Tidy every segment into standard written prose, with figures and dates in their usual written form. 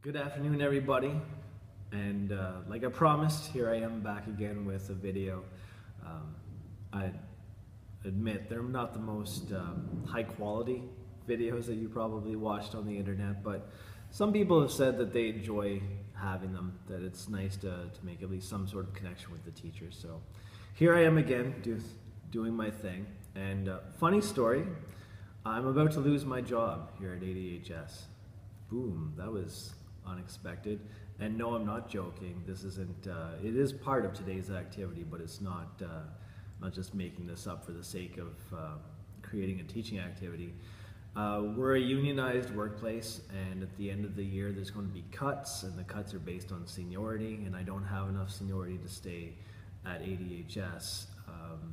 Good afternoon, everybody. And like I promised, here I am back again with a video. I admit they're not the most high quality videos that you probably watched on the internet, but some people have said that they enjoy having them, that it's nice to make at least some sort of connection with the teachers. So here I am again doing my thing. And funny story, I'm about to lose my job here at ADHS. Boom, that was unexpected. And no, I'm not joking. This isn't, it is part of today's activity, but it's not just making this up for the sake of creating a teaching activity. We're a unionized workplace, and at the end of the year there's going to be cuts, and the cuts are based on seniority, and I don't have enough seniority to stay at ADHS,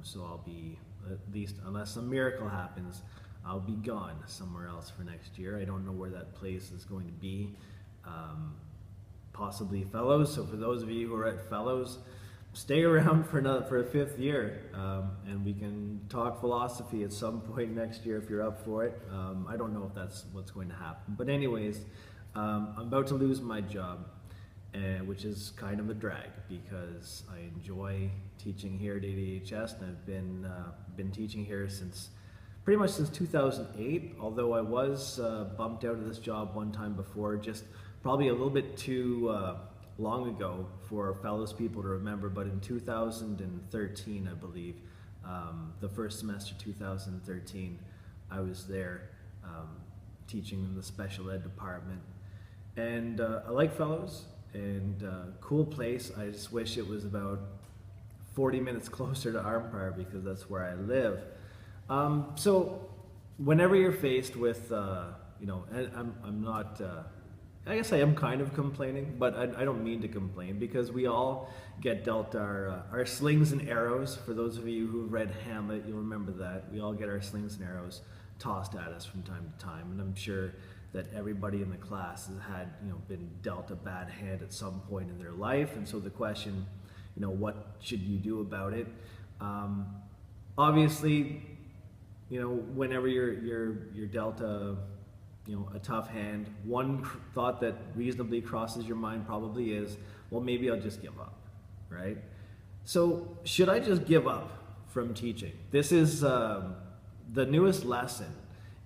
so I'll be, at least unless a miracle happens, I'll be gone somewhere else for next year. I don't know where that place is going to be. Possibly Fellows. So for those of you who are at Fellows, stay around for a fifth year, and we can talk philosophy at some point next year if you're up for it. I don't know if that's what's going to happen, but anyways, I'm about to lose my job, which is kind of a drag because I enjoy teaching here at ADHS, and I've been teaching here pretty much since 2008, although I was bumped out of this job one time before, just probably a little bit too long ago for Fellows people to remember, but in 2013, I believe, the first semester 2013, I was there teaching in the special ed department. And I like Fellows, and cool place. I just wish it was about 40 minutes closer to Armpire because that's where I live. So whenever you're faced with, I'm not, I guess I am kind of complaining, but I don't mean to complain because we all get dealt our slings and arrows. For those of you who've read Hamlet, you'll remember that. We all get our slings and arrows tossed at us from time to time, and I'm sure that everybody in the class has had, been dealt a bad hand at some point in their life, and so the question, what should you do about it? Obviously, whenever you're dealt a tough hand, one thought that reasonably crosses your mind probably is, well, maybe I'll just give up, right? So should I just give up from teaching? This is the newest lesson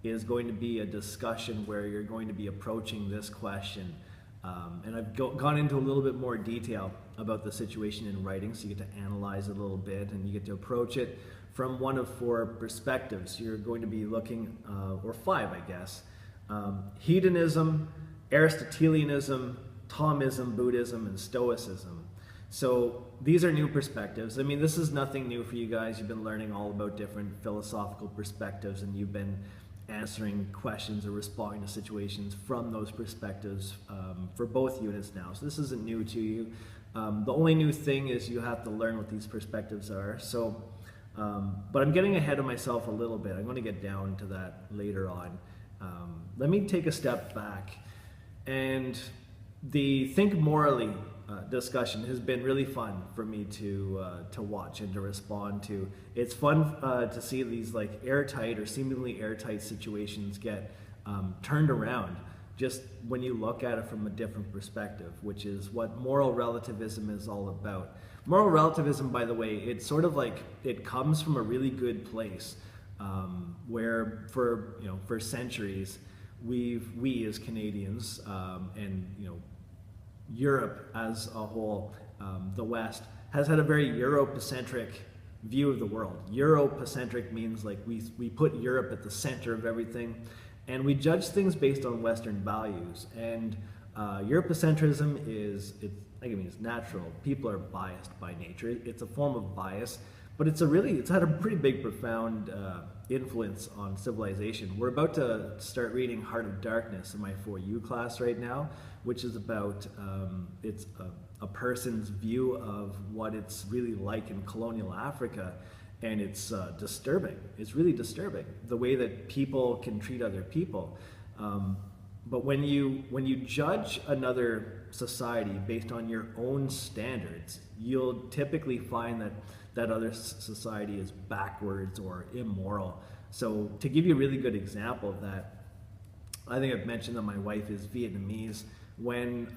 is going to be a discussion where you're going to be approaching this question. And I've gone into a little bit more detail about the situation in writing, so you get to analyze it a little bit and you get to approach it from one of four perspectives. You're going to be looking, or five, I guess, hedonism, Aristotelianism, Thomism, Buddhism, and Stoicism. So these are new perspectives. I mean, this is nothing new for you guys. You've been learning all about different philosophical perspectives, and you've been answering questions or responding to situations from those perspectives for both units now. So this isn't new to you. The only new thing is you have to learn what these perspectives are. So, but I'm getting ahead of myself a little bit. I'm going to get down to that later on. Let me take a step back. And the Think Morally discussion has been really fun for me to watch and to respond to. It's fun to see these like airtight or seemingly airtight situations get turned around just when you look at it from a different perspective, which is what moral relativism is all about. Moral relativism, by the way, it's sort of like it comes from a really good place where for centuries we as Canadians and Europe as a whole, the West, has had a very Eurocentric view of the world. Eurocentric means like we put Europe at the center of everything, and we judge things based on Western values. And Europocentrism it's natural. People are biased by nature. It's a form of bias, but it's had a pretty big, profound influence on civilization. We're about to start reading Heart of Darkness in my 4U class right now, which is about it's a person's view of what it's really like in colonial Africa, and it's disturbing. It's really disturbing the way that people can treat other people. But when you judge another society based on your own standards, you'll typically find that other society is backwards or immoral. So to give you a really good example of that, I think I've mentioned that my wife is Vietnamese. when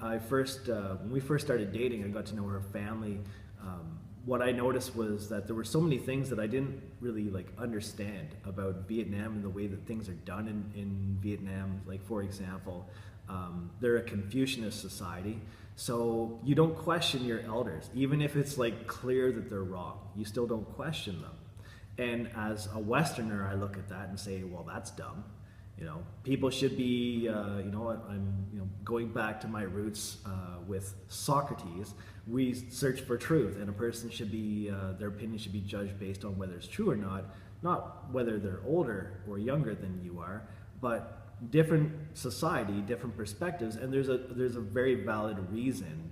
we first started dating, I got to know her family. What I noticed was that there were so many things that I didn't really like understand about Vietnam and the way that things are done in Vietnam. Like, for example, they're a Confucianist society, so you don't question your elders, even if it's like clear that they're wrong. You still don't question them. And as a Westerner, I look at that and say, well, that's dumb. People should be, I'm going back to my roots with Socrates. We search for truth, and a person should be, their opinion should be judged based on whether it's true or not whether they're older or younger than you are, but different society, different perspectives, and there's a very valid reason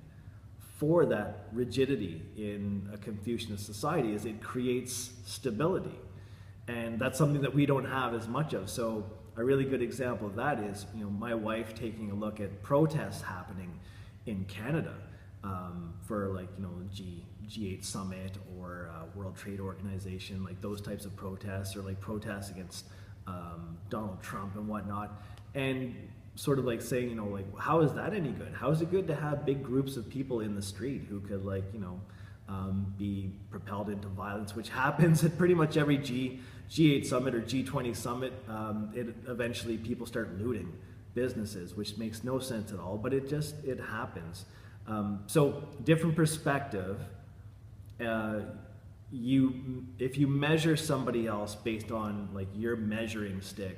for that rigidity in a Confucianist society, is it creates stability, and that's something that we don't have as much of. So a really good example of that is, my wife taking a look at protests happening in Canada for like, G8 Summit or World Trade Organization, like those types of protests, or like protests against Donald Trump and whatnot, and sort of like saying, like, how is that any good? How is it good to have big groups of people in the street who could like, be propelled into violence, which happens at pretty much every G8 Summit or G20 Summit. Eventually people start looting businesses, which makes no sense at all, but it happens. So different perspective. If you measure somebody else based on like your measuring stick,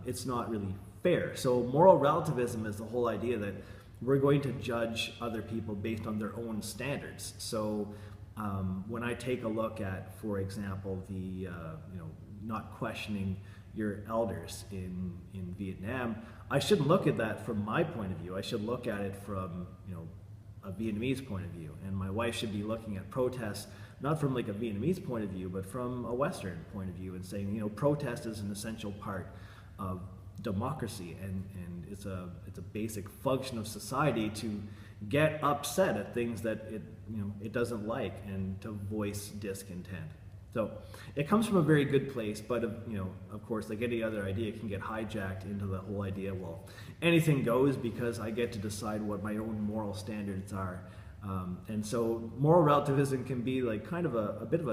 it's not really fair. So moral relativism is the whole idea that we're going to judge other people based on their own standards. So when I take a look at, for example, the not questioning your elders in Vietnam, I shouldn't look at that from my point of view. I should look at it from a Vietnamese point of view, and my wife should be looking at protests not from like a Vietnamese point of view, but from a Western point of view, and saying, protest is an essential part of democracy, and it's a basic function of society to get upset at things that it doesn't like, and to voice discontent. So it comes from a very good place, but of course, like any other idea, it can get hijacked into the whole idea, well, anything goes because I get to decide what my own moral standards are. And so moral relativism can be like kind of a bit of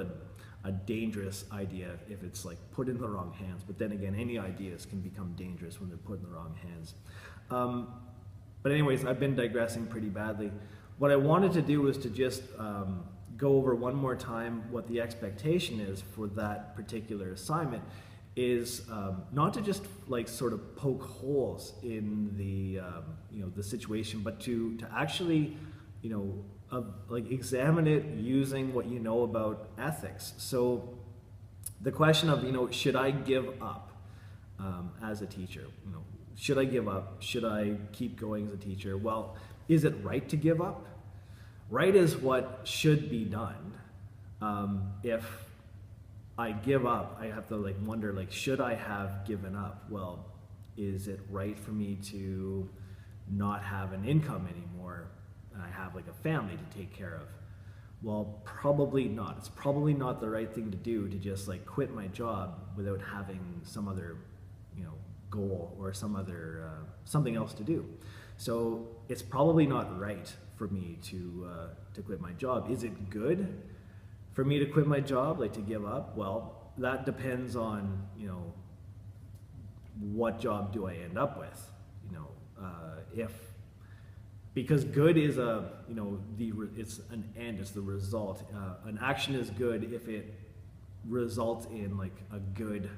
a dangerous idea if it's like put in the wrong hands. But then again, any ideas can become dangerous when they're put in the wrong hands. But anyways, I've been digressing pretty badly. What I wanted to do was to just go over one more time what the expectation is for that particular assignment is not to just like sort of poke holes in the the situation, but to actually like examine it using what you know about ethics. So the question of should I give up as a teacher? Should I give up? Should I keep going as a teacher? Well, is it right to give up? Right is what should be done. If I give up, I have to like wonder, like, should I have given up? Well, is it right for me to not have an income anymore and I have like a family to take care of? Well, probably not. It's probably not the right thing to do to just like quit my job without having some other goal or some other something else to do. So it's probably not right for me to quit my job. Is it good for me to quit my job, like to give up? Well, that depends on what job do I end up with. Because good is it's an end, it's the result. An action is good if it results in like a good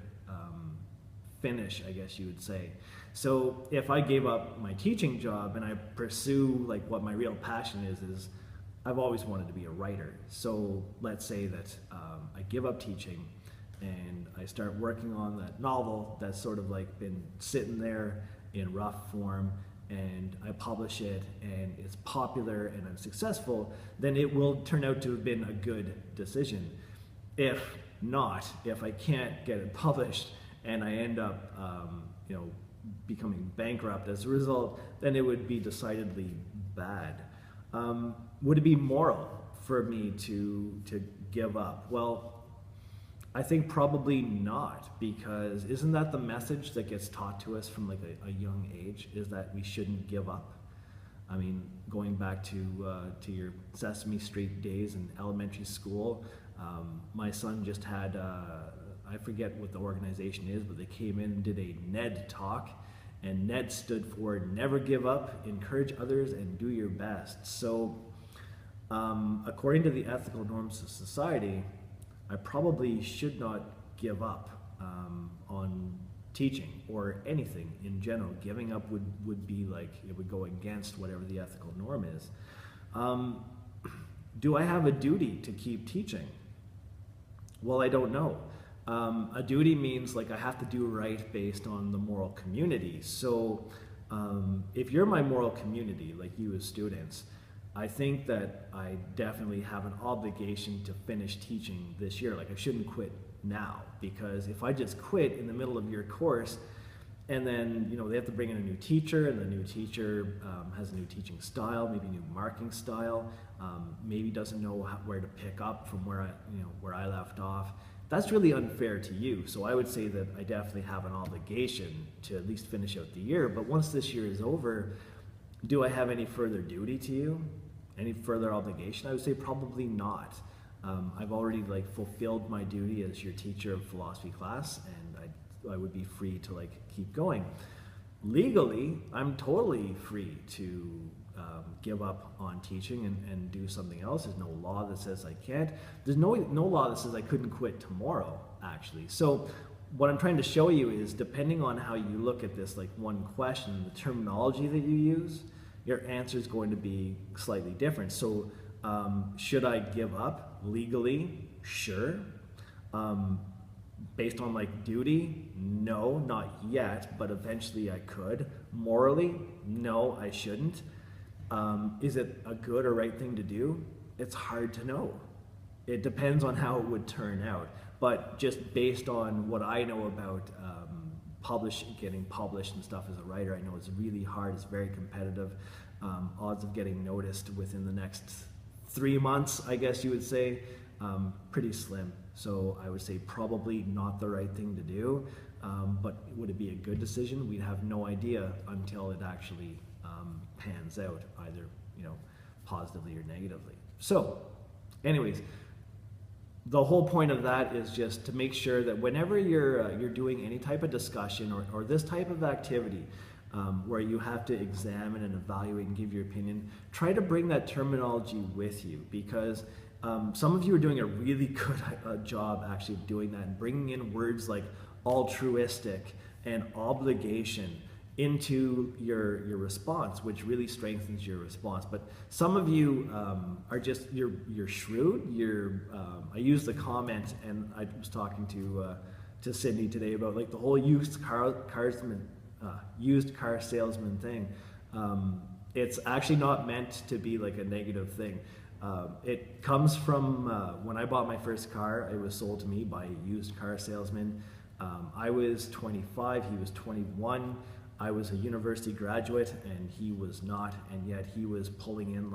finish, I guess you would say. So if I gave up my teaching job and I pursue like what my real passion is I've always wanted to be a writer. So let's say that I give up teaching and I start working on that novel that's sort of like been sitting there in rough form, and I publish it and it's popular and I'm successful, then it will turn out to have been a good decision. If not, if I can't get it published and I end up becoming bankrupt as a result, then it would be decidedly bad. Would it be moral for me to give up? Well, I think probably not, because isn't that the message that gets taught to us from like a young age, is that we shouldn't give up? I mean, going back to your Sesame Street days in elementary school, my son just had, I forget what the organization is, but they came in and did a NED talk, and NED stood for Never Give Up, Encourage Others, and Do Your Best. So according to the ethical norms of society, I probably should not give up on teaching or anything in general. Giving up would be like, it would go against whatever the ethical norm is. Do I have a duty to keep teaching? Well, I don't know. A duty means like I have to do right based on the moral community. So if you're my moral community, like you as students, I think that I definitely have an obligation to finish teaching this year. Like I shouldn't quit now, because if I just quit in the middle of your course, and then they have to bring in a new teacher, and the new teacher has a new teaching style, maybe a new marking style, maybe doesn't know where to pick up from where I left off. That's really unfair to you. So I would say that I definitely have an obligation to at least finish out the year. But once this year is over, do I have any further duty to you? Any further obligation? I would say probably not. I've already fulfilled my duty as your teacher of philosophy class, and I would be free to keep going. Legally, I'm totally free to give up on teaching and do something else. There's no law that says I can't. There's no law that says I couldn't quit tomorrow, actually. So what I'm trying to show you is, depending on how you look at this one question, the terminology that you use, your answer is going to be slightly different. So should I give up? Legally, sure. Based on duty, no, not yet, but eventually I could. Morally, no, I shouldn't. Is it a good or right thing to do? It's hard to know. It depends on how it would turn out. But just based on what I know about getting published and stuff as a writer, I know it's really hard, it's very competitive. Odds of getting noticed within the next 3 months, I guess you would say, pretty slim. So I would say probably not the right thing to do, but would it be a good decision? We'd have no idea until it actually pans out, either positively or negatively. So anyways, the whole point of that is just to make sure that whenever you're doing any type of discussion or this type of activity, where you have to examine and evaluate and give your opinion, try to bring that terminology with you, because some of you are doing a really good job actually of doing that and bringing in words like altruistic and obligation into your response, which really strengthens your response. But some of you are just, you're shrewd. I used the comment, and I was talking to Sydney today about the whole used car salesman thing. It's actually not meant to be a negative thing. It comes from when I bought my first car. It was sold to me by a used car salesman. I was 25, he was 21. I was a university graduate and he was not, and yet he was pulling in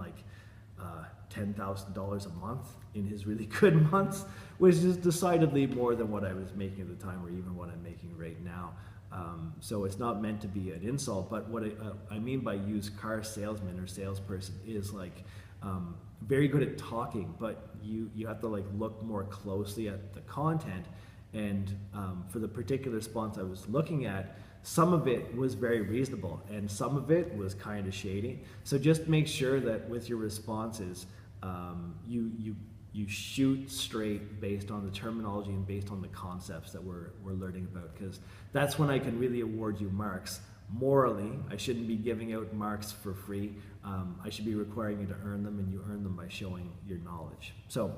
$10,000 a month in his really good months, which is decidedly more than what I was making at the time, or even what I'm making right now. So it's not meant to be an insult, but what I mean by used car salesman or salesperson is very good at talking, but you have to look more closely at the content. And for the particular response I was looking at, some of it was very reasonable and some of it was kind of shady. So just make sure that with your responses, you shoot straight based on the terminology and based on the concepts that we're learning about, because that's when I can really award you marks. Morally, I shouldn't be giving out marks for free. I should be requiring you to earn them, and you earn them by showing your knowledge. So